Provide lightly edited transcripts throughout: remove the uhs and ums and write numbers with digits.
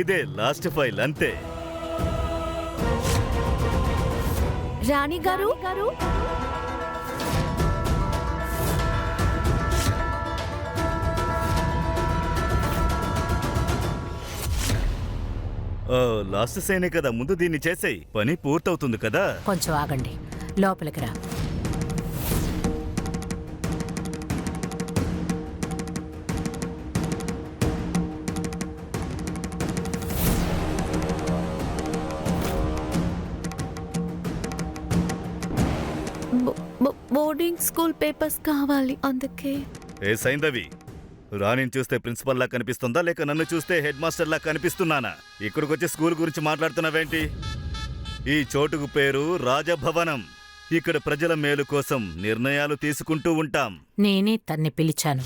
ఇదే last file అంతే. రాణి గారు, లాస్ట్ సైనే కదా, ముందు దీన్ని చేసేయి, పని పూర్తవుతుంది కదా. కొంచెం ఆగండి, లోపలికి రా. బోర్డింగ్ స్కూల్ పేపర్స్ కావాలి, అందుకే. ఏ సైందవి, రాణిని చూస్తే ప్రిన్సిపల్ లా కనిపిస్తుందా లేక నన్ను చూస్తే హెడ్ మాస్టర్ లా కనిపిస్తున్నానా? ఇక్కడికొచ్చి స్కూల్ గురించి మాట్లాడుతున్నావేంటి? ఈ చోటుకు పేరు రాజభవనం. ఇక్కడ ప్రజల మేలు కోసం నిర్ణయాలు తీసుకుంటూ ఉంటాం. నేనే తన్ని పిలిచాను.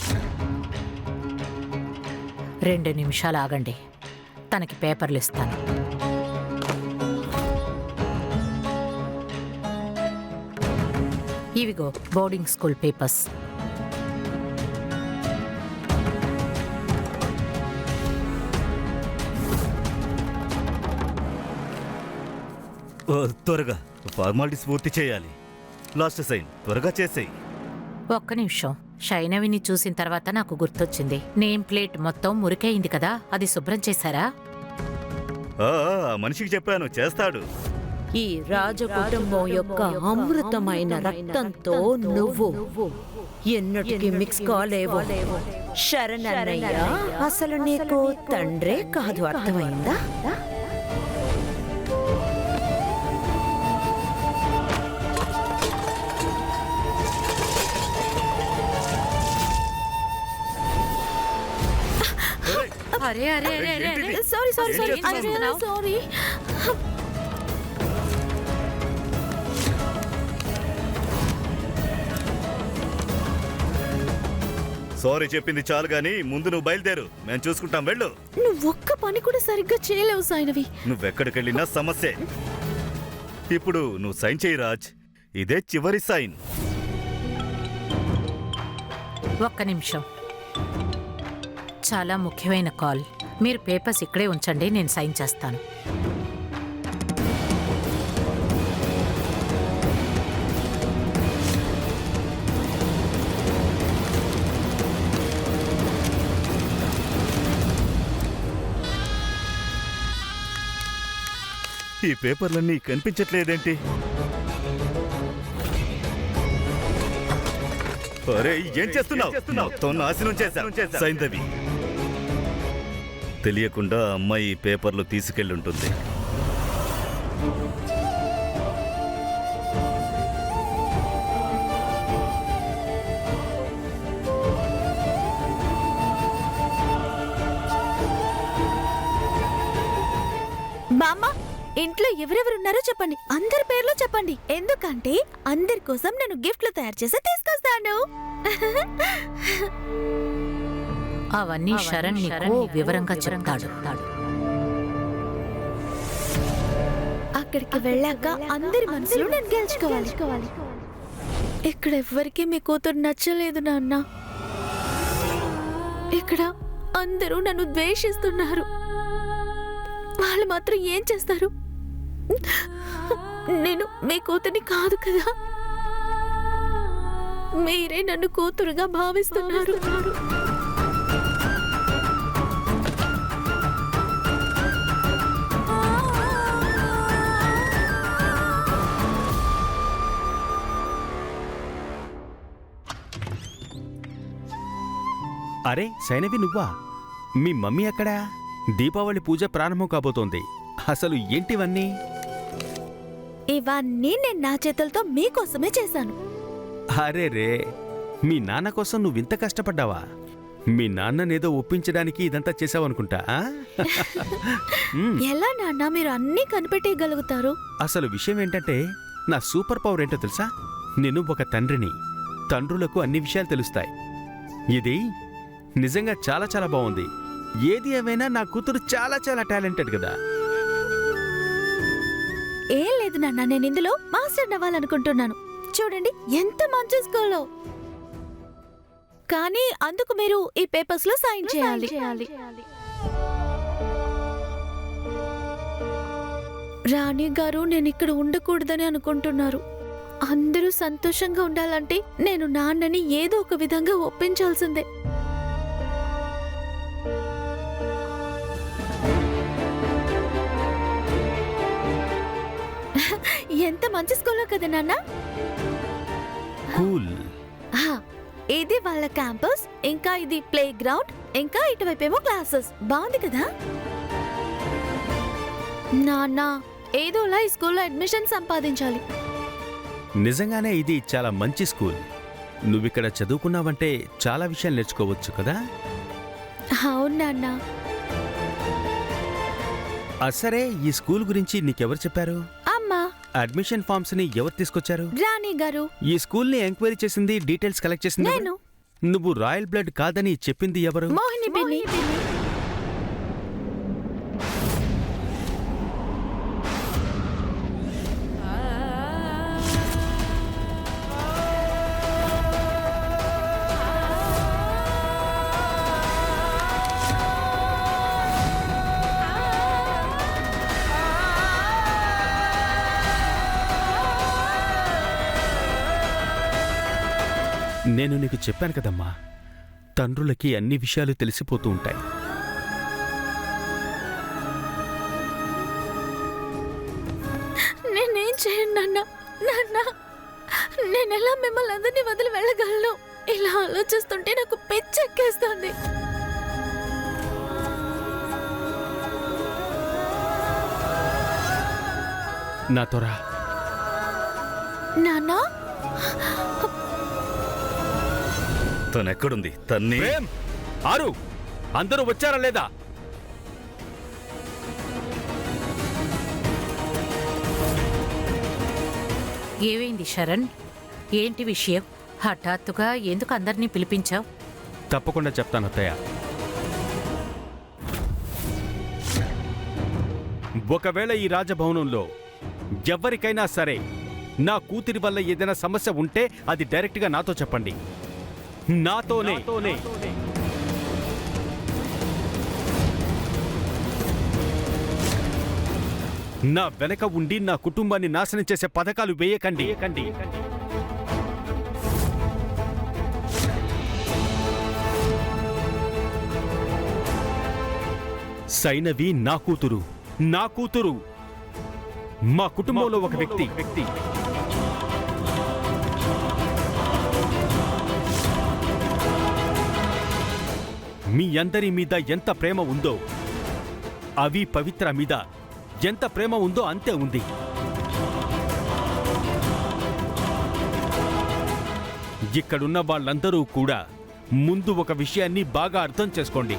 2 నిమిషాలు ఆగండి, తనకి పేపర్లు ఇస్తాను. ఇవిగో బోర్డింగ్ స్కూల్ పేపర్స్. త్వరగా ఫార్మాలిటీస్ పూర్తి చేయాలి. లాస్ట్ సైన్ త్వరగా చేసేయి. ఒక్క నిమిషం, షైనవిని చూసిన తర్వాత నాకు గుర్తొచ్చింది. నేమ్ ప్లేట్ మొత్తం మురికైంది కదా, అది శుభ్రం చేశారా? మనిషికి చెప్పాను, చేస్తాడు. ఈ రాజకుటుంబం యొక్క అమృతమైన రక్తంతో నువ్వు ఎన్నటికి మిక్స్ కాలేవో. శరణన్నయ్య అసలు నీకు తండ్రే కాదు, అర్థమైందా? అరే అరే అరే అరే అరే, సారీ సారీ సారీ, ఏం చేస్తున్నావ్? సారీ. సారీ చెప్పింది చాలు గాని ముందు నువ్వు బయలుదేరు, మేము చూసుకుంటాం, వెళ్ళు. నువ్వు ఒక్క పని కూడా సరిగ్గా చేయలేవు సైనవి. నువ్వెక్కడికెళ్ళినా సమస్యే. ఇప్పుడు నువ్వు సైన్ చేయి రాజ్, ఇదే చివరి సైన్. ఒక్క నిమిషం, చాలా ముఖ్యమైన కాల్. మీరు పేపర్స్ ఇక్కడే ఉంచండి, నేను సైన్ చేస్తాను. ఈ పేపర్లన్నీ కనిపించట్లేదేంటి? అరే ఏం చేస్తున్నావు? మొత్తం నాశనం చేశాను. సైంధవి, తెలియకుండా అమ్మాయి పేపర్లు తీసుకెళ్ళుంటుంది. బామ్మ, ఇంట్లో ఎవరెవరున్నారో చెప్పండి, అందరి పేర్లు చెప్పండి. ఎందుకంటే అందరి కోసం నేను గిఫ్ట్లు తయారు చేసి తీసుకొస్తాను. అవన్నీ శరణ్ నీకు వివరంగా చెప్తాడు. అక్కడికి వెళ్ళాక అందరి మనసులు నేను గెలుచుకోవాలి. ఇక్కడ ఎవ్వరికీ మీ కూతురు నచ్చలేదు నాన్న. ఇక్కడ అందరూ నన్ను ద్వేషిస్తున్నారు. వాళ్ళు మాత్రం ఏం చేస్తారు? నేను మీ కూతుర్ని కాదు కదా, మీరే నన్ను కూతురుగా భావిస్తున్నారు. అరే సైనవి, నువ్వా? మీ మమ్మీ ఎక్కడా? దీపావళి పూజ ప్రారంభం కాబోతోంది. అసలు ఏంటివన్నీ? ఇవన్నీ నేను నా చేతులతో మీకోసమే చేశాను. అరే రే, మీ నాన్న కోసం నువ్వింత కష్టపడ్డావా? మీ నాన్ననేదో ఒప్పించడానికి ఇదంతా చేసావనుకుంటా. ఎలా నాన్న మీరు అన్నీ కనిపెట్టేయగలుగుతారు? అసలు విషయం ఏంటంటే, నా సూపర్ పవర్ ఏంటో తెలుసా? నేను ఒక తండ్రిని. తండ్రులకు అన్ని విషయాలు తెలుస్తాయి. ఇది నిజంగా చాలా చాలా బాగుంది. ఏది ఏమైనా నా కూతురు చాలా చాలా టాలెంటెడ్ కదా. ఏం లేదు నాన్న, నేను ఇందులో మాస్టర్ అవ్వాలనుకుంటున్నాను. చూడండి ఎంత మంచి స్కూల్లో. కానీ అందుకు మీరు ఈ పేపర్స్ లో సైన్ చేయాలి. రాణి గారు నేను ఇక్కడ ఉండకూడదని అనుకుంటున్నారు. అందరూ సంతోషంగా ఉండాలంటే నేను నాన్నని ఏదో ఒక విధంగా ఒప్పించాల్సిందే. ఎంత మంచి స్కూల్లో కదా నాన్న. కూల్. ఇది వాళ్ళ క్యాంపస్, ఇంకా ఇది ప్లే గ్రౌండ్, ఇంకా ఇటువైపేమో క్లాసెస్. బాగుంది కదా నాన్న. ఏదోలా ఈ స్కూల్లో అడ్మిషన్ సంపాదించాలి. నిజంగానే ఇది చాలా మంచి స్కూల్. నువ్విక్కడ చదువుకున్నావంటే చాలా విషయాలు నేర్చుకోవచ్చు కదా. అవును నాన్న. సరే, ఈ స్కూల్ గురించి నీకెవరు చెప్పారు? అమ్మా. అడ్మిషన్ ఫామ్స్ ని ఎవరు తీసుకొచ్చారు? రాణి గారు. ఈ స్కూల్ ని ఎంక్వైరీ చేసింది, డీటెయిల్స్ కలెక్ట్ చేసింది ఎవరు? నేను. నువ్వు రాయల్ బ్లడ్ కాదని చెప్పింది ఎవరు? మోహిని పిన్ని. నేను నీకు చెప్పాను కదమ్మా, తండ్రులకి అన్ని విషయాలు తెలిసిపోతూ ఉంటాయి. నేనేం చేయను నాన్న. నాన్న, నేనెలా మిమ్మల్ని అందరినీ వదిలి వెళ్ళగలను? ఇలా ఆలోచిస్తుంటే నాకు పిచ్చెక్కేస్తుంది. నాతో రా. నాన్న, తనెక్కడుంది? తన్ని ప్రేమ్, ఆరు, అందరూ వచ్చారా లేదా? ఏమైంది శరణ్? ఏంటి విషయం? హఠాత్తుగా ఎందుకు అందరినీ పిలిపించావు? తప్పకుండా చెప్తాను అత్తయ్య. ఒకవేళ ఈ రాజభవనంలో ఎవరికైనా సరే నా కూతురి వల్ల ఏదైనా సమస్య ఉంటే అది డైరెక్ట్గా నాతో చెప్పండి. నాతోనే. నా వెనక ఉండి నా కుటుంబాన్ని నాశనం చేసే పథకాలు వేయకండి. సైనవి నా కూతురు. మా కుటుంబంలో ఒక వ్యక్తి. మీ అందరి మీద ఎంత ప్రేమ ఉందో, అవి పవిత్ర మీద ఎంత ప్రేమ ఉందో అంతే ఉంది. ఇక్కడున్న వాళ్ళందరూ కూడా ముందు ఒక విషయాన్ని బాగా అర్థం చేసుకోండి.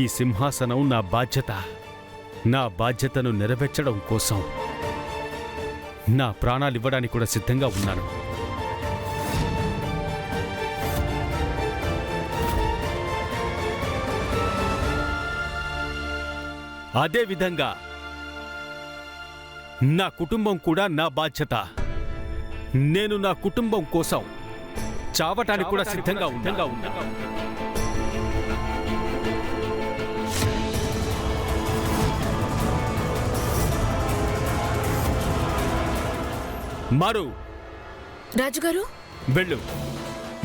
ఈ సింహాసనం నా బాధ్యత. నా బాధ్యతను నెరవేర్చడం కోసం నా ప్రాణాలివ్వడానికి కూడా సిద్ధంగా ఉన్నాను. అదేవిధంగా నా కుటుంబం కూడా నా బాధ్యత. నేను నా కుటుంబం కోసం చావటానికి కూడా సిద్ధంగా ఉన్నాను. మారు, రాజుగారు,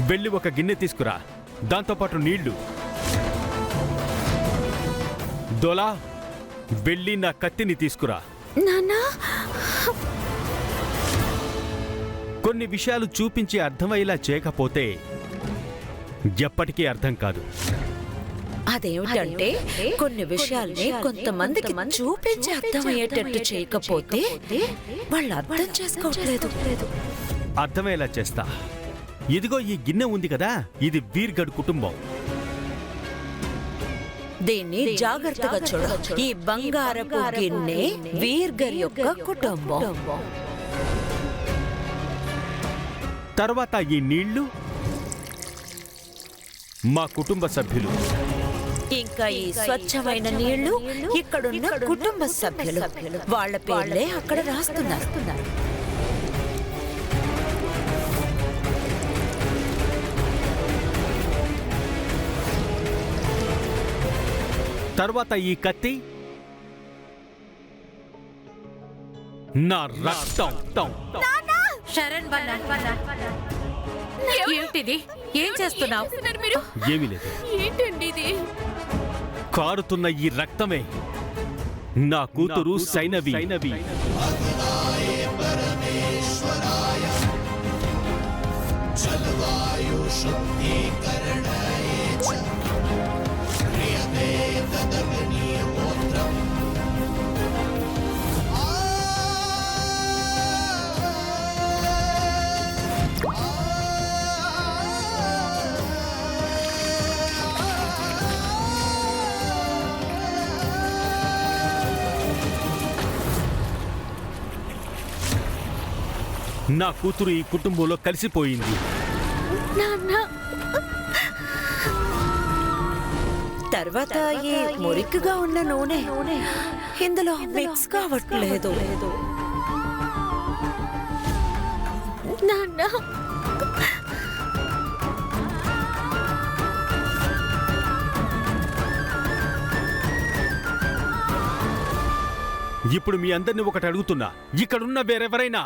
వెళ్ళి ఒక గిన్నె తీసుకురా, దాంతోపాటు నీళ్లు. దోలా, వెళ్ళి నా కత్తిని తీసుకురా. నాన్నా, కొన్ని విషయాలు చూపించి అర్థమయ్యేలా చేయకపోతే ఎప్పటికీ అర్థం కాదు. అదేమిటంటే కొన్ని విషయాల్ని కొంతమందికి చూపించి అర్థమయ్యేటట్టు చేయకపోతే వాళ్ళు అర్థం చేసుకోవట్లేదు. అర్థమయ్యేలా చేస్తా. ఇదిగో ఈ గిన్నె ఉంది కదా, ఇది వీర్గఢ్ కుటుంబం. దీన్ని జాగ్రత్తగా చూడు. ఈ బంగారపు గిన్నె వీర్గర్ యొక్క కుటుంబం. తర్వాత ఈ నీళ్లు మా కుటుంబ సభ్యులు. ఇంకా ఈ స్వచ్ఛమైన నీళ్లు ఇక్కడున్న కుటుంబ సభ్యులు వాళ్ళ పేర్లే అక్కడ రాస్తున్నారు. తర్వాత ఈ కత్తి నా రక్తం. శరణ్ ఏంటిది? ఏం చేస్తున్నావు? ఏమీ లేదు. ఏంటండి ఇది? కారుతున్న ఈ రక్తమే నా కూతురు సైనవి. నా కూతురు ఈ కుటుంబంలో కలిసిపోయింది. తర్వాత ఈ మురికిగా ఉన్న నూనె ఇందులో మిక్స్ కావట్లేదు. నాన్న, ఇప్పుడు మీ అందరిని ఒకటి అడుగుతున్నా, ఇక్కడున్న వేరెవరైనా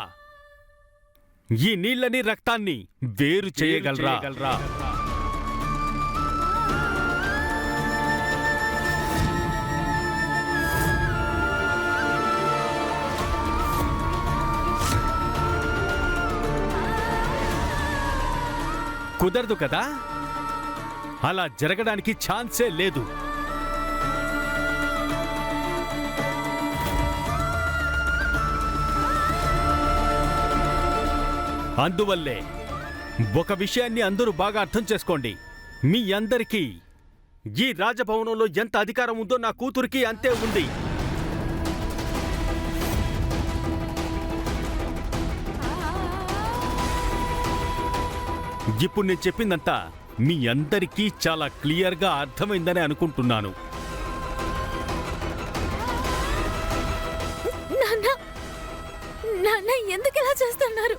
ఈ నీళ్ళని రక్తాన్ని వేరు చేయగలరా? కుదరదు కదా? అలా జరగడానికి ఛాన్సే లేదు. అందువల్లే ఒక విషయాన్ని అందరూ బాగా అర్థం చేసుకోండి. మీ అందరికీ ఈ రాజభవనంలో ఎంత అధికారం ఉందో నా కూతురికి అంతే ఉంది. ఇప్పుడు నేను చెప్పిందంతా మీ అందరికీ చాలా క్లియర్గా అర్థమైందని అనుకుంటున్నాను. నాన్న ఎందుకు ఇలా చేస్తున్నారు?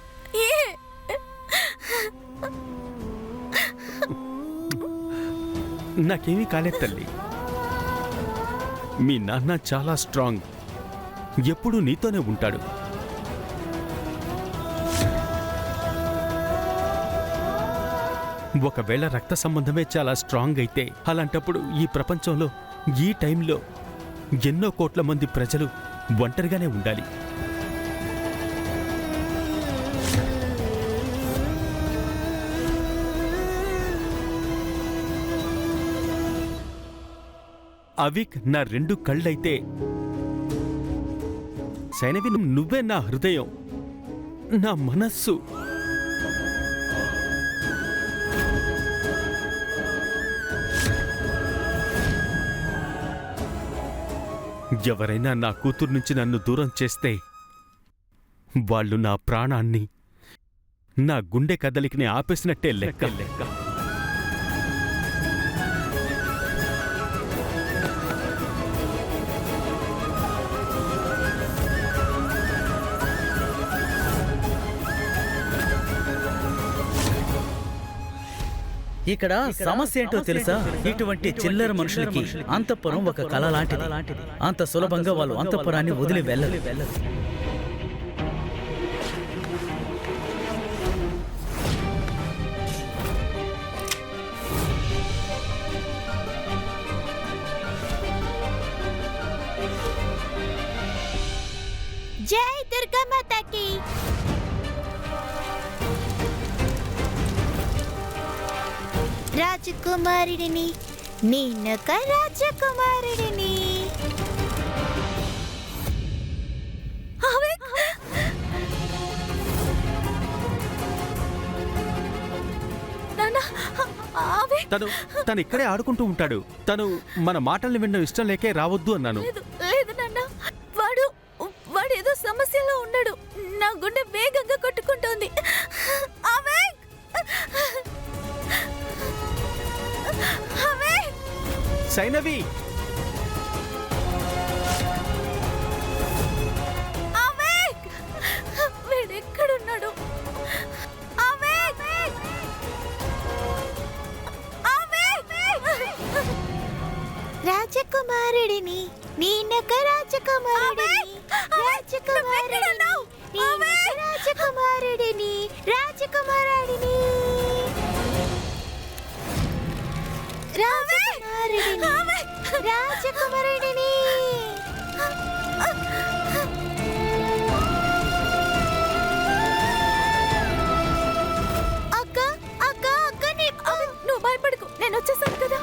నాకేమీ కాలేదు తల్లి. మీ నాన్న చాలా స్ట్రాంగ్, ఎప్పుడూ నీతోనే ఉంటాడు. ఒకవేళ రక్త సంబంధమే చాలా స్ట్రాంగ్ అయితే అలాంటప్పుడు ఈ ప్రపంచంలో ఈ టైంలో ఎన్నో కోట్ల మంది ప్రజలు ఒంటరిగానే ఉండాలి. అవిక్ నా రెండు కళ్ళైతే సైనవి నువ్వే నా హృదయం, నా మనస్సు. ఎవరైనా నా కూతురు నుంచి నన్ను దూరం చేస్తే వాళ్ళు నా ప్రాణాన్ని, నా గుండె కదలికని ఆపేసినట్టే లెక్క. ఇక్కడ సమస్య ఏంటో తెలుసా? ఇటువంటి చిల్లర మనుషులకి అంతఃపురం ఒక కళ లాంటిది. అంత సులభంగా వాళ్ళు అంతఃపురాన్ని వదిలి వెళ్ళరు. జై దుర్గా మాతాకి. రాజకుమారుడిని, నేనొక రాజకుమారుడిని. తను ఇక్కడే ఆడుకుంటూ ఉంటాడు. తను మన మాటల్ని వినడం ఇష్టం లేకే రావద్దు అన్నాను. లేదు నాన్న, వాడు ఏదో సమస్యలో ఉన్నాడు. నా గుండె వేగంగా కొట్టుకుంటోంది. సైనవి! అవేక్! వీడెక్కడున్నాడు? అవేక్! అవేక్! రాజకుమారుడిని నేనొక రాజకుమారుడిని రాజకుమారుడిని రాజకుమారుడిని రాజకుమారుడిని రాజకుమారుడిని రాజకుమారుడిని అక్క అక్క అక్క నువ్వు భయపడకు, నేను వచ్చేసాను కదా.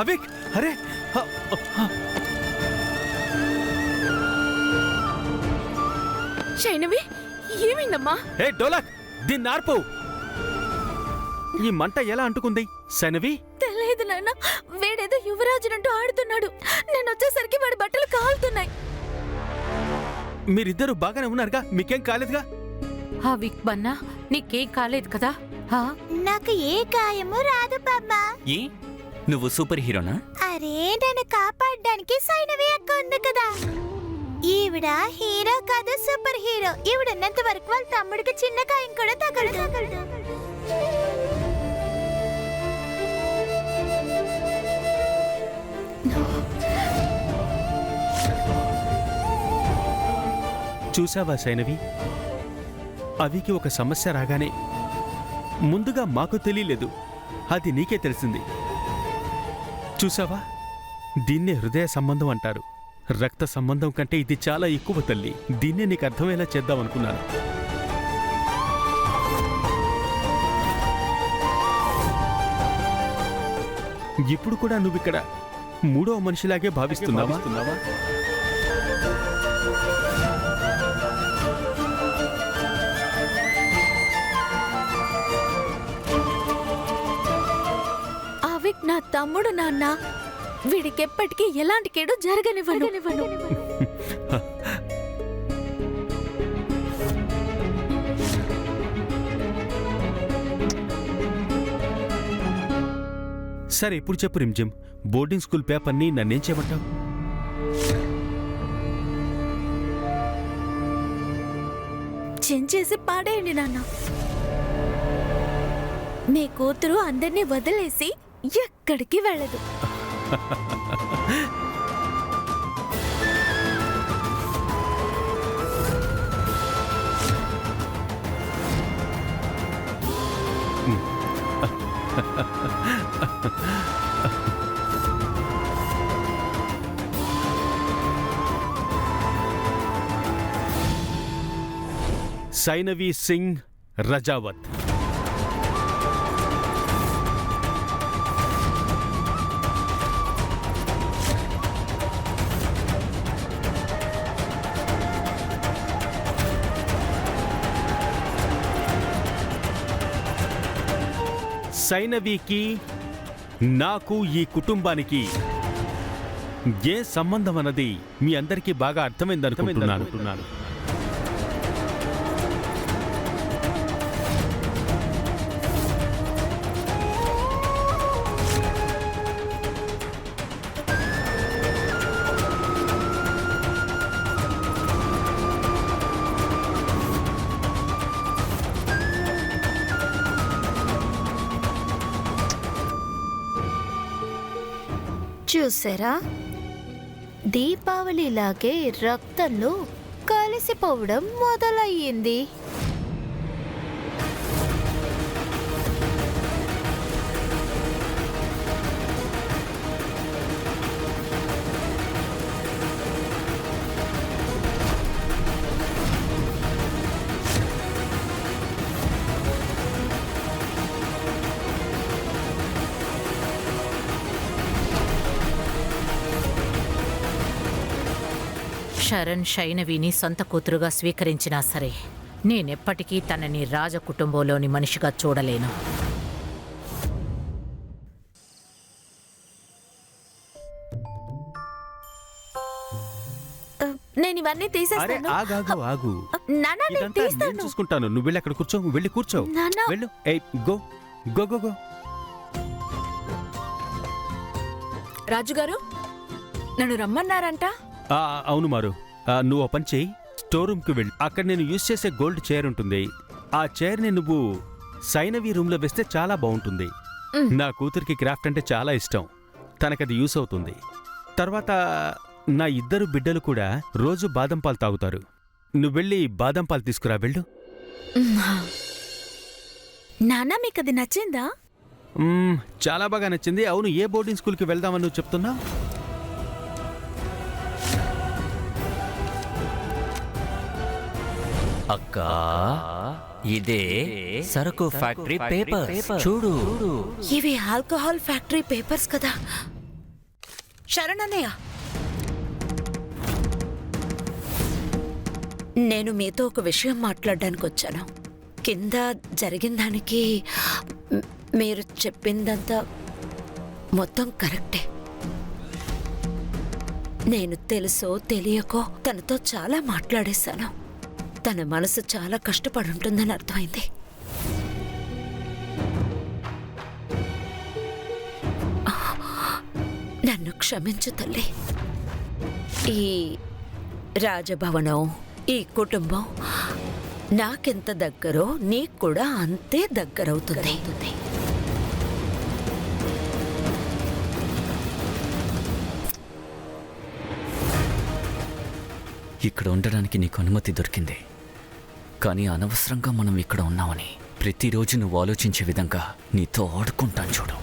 అవిక్! అరే! శైనవి, ఏమైందమ్మా? ఏ డోలక్! దీన్ని ఆర్పు! ఈ మంట ఎలా అంటుకుంది? సైనవి! తెలియదు నాన్న, వీడేదో యువరాజునంటూ ఆడుతున్నాడు. నేను వచ్చేసరికి వాడి బట్టలు కాలుతున్నాయి. మీరిద్దరూ బాగానే ఉన్నారుగా? మీకేం కాలేదుగా? ఆ విక్ బన్నా, నీకేం కాలేదు కదా? నాకు ఏ గాయము రాదు బామ్మా. ఏ నువ్వు సూపర్ హీరోనా? అరే, నన్ను కాపాడడానికి సైనవి అక్క ఉంది కదా. ఈవిడ హీరో కాదు, సూపర్ హీరో. ఈవిడున్నంత వరకు వాళ్ళ తమ్ముడికి చిన్న గాయం కూడా తగలదు. చూసావా సైనవి? అవికి ఒక సమస్య రాగానే ముందుగా మాకు తెలియలేదు, అది నీకే తెలిసింది. చూసావా, దీన్నే హృదయ సంబంధం అంటారు. రక్త సంబంధం కంటే ఇది చాలా ఎక్కువ తల్లి. దీన్నే నీకు అర్థమయ్యేలా చేద్దామనుకున్నాను. ఇప్పుడు కూడా నువ్విక్కడ మూడవ మనిషిలాగే భావిస్తున్నావా? అవిక్ నా తమ్ముడు నాన్న. వీడికెప్పటికీ ఎలాంటి కేడు జరగనివ్వను. సరే, ఇప్పుడు చెప్పు రిమ్జిమ్, బోర్డింగ్ స్కూల్ పేపర్ని నన్నేం చేయమంటావు? చించేసి పాడేయండి నాన్న. మీ కూతురు అందరినీ వదిలేసి ఎక్కడికి వెళ్ళదు. సైనవి సింగ్ రజావత్. సైనవికి, నాకు, ఈ కుటుంబానికి ఏ సంబంధం అన్నది మీ అందరికీ బాగా అర్థమైందనుకుంటున్నాను. చూసారా, దీపావళిలాగే రక్తంలో కలిసిపోవడం మొదలయ్యింది. శరణ్ శైనవిని సొంత కూతురుగా స్వీకరించినా సరే, నేనెప్పటికీ తనని రాజ కుటుంబంలోని మనిషిగా చూడలేను. నేను ఇవన్నీ అరే తీసేస్తాను. ఆగాగు ఆగు నాన్న నేను ఇదంతా నేను తీస్తాను. చూసుకుంటాను. నువ్వు వెళ్ళి అక్కడ కూర్చో, వెళ్ళి కూర్చో. నాన్న వెళ్ళు. ఏయ్ గో గో గో గో. రాజుగారు నన్ను రమ్మన్నారంట. ఆ, అవును మారు. నువ్వు ఓ పని చేయి, స్టోర్ రూమ్కి వెళ్ళి అక్కడ నేను యూజ్ చేసే గోల్డ్ చైర్ ఉంటుంది. ఆ చైర్ని నువ్వు సైనవి రూమ్లో వేస్తే చాలా బాగుంటుంది. నా కూతురికి క్రాఫ్ట్ అంటే చాలా ఇష్టం, తనకది యూస్ అవుతుంది. తర్వాత నా ఇద్దరు బిడ్డలు కూడా రోజు బాదం పాలు తాగుతారు. నువ్వు వెళ్ళి బాదం పాలు తీసుకురా, వెళ్ళు. నాన్న మీకు అది నచ్చిందా? చాలా బాగా నచ్చింది. అవును, ఏ బోర్డింగ్ స్కూల్కి వెళ్దామని నువ్వు చెప్తున్నా? అక్క ఇదే సరకు ఫ్యాక్టరీ పేపర్ చూడు. ఇవి ఆల్కహాల్ ఫ్యాక్టరీ పేపర్స్ కదా. శరణన్నయ్య, నేను మీతో ఒక విషయం మాట్లాడడానికి వచ్చాను. కింద జరిగిన దానికి మీరు చెప్పిందంతా మొత్తం కరెక్టే. నేను తెలుసో తెలియకో తనతో చాలా మాట్లాడేశాను. తన మనసు చాలా కష్టపడుంటుందని అర్థమైంది. నన్ను క్షమించు తల్లి. ఈ రాజభవనం, ఈ కుటుంబం నాకెంత దగ్గరో నీకు కూడా అంతే దగ్గరవుతుంది. ఇక్కడ ఉండడానికి నీకు అనుమతి దొరికింది, కానీ అనవసరంగా మనం ఇక్కడ ఉన్నామని ప్రతిరోజు నువ్వు ఆలోచించే విధంగా నీతో ఆడుకుంటాను చూడు.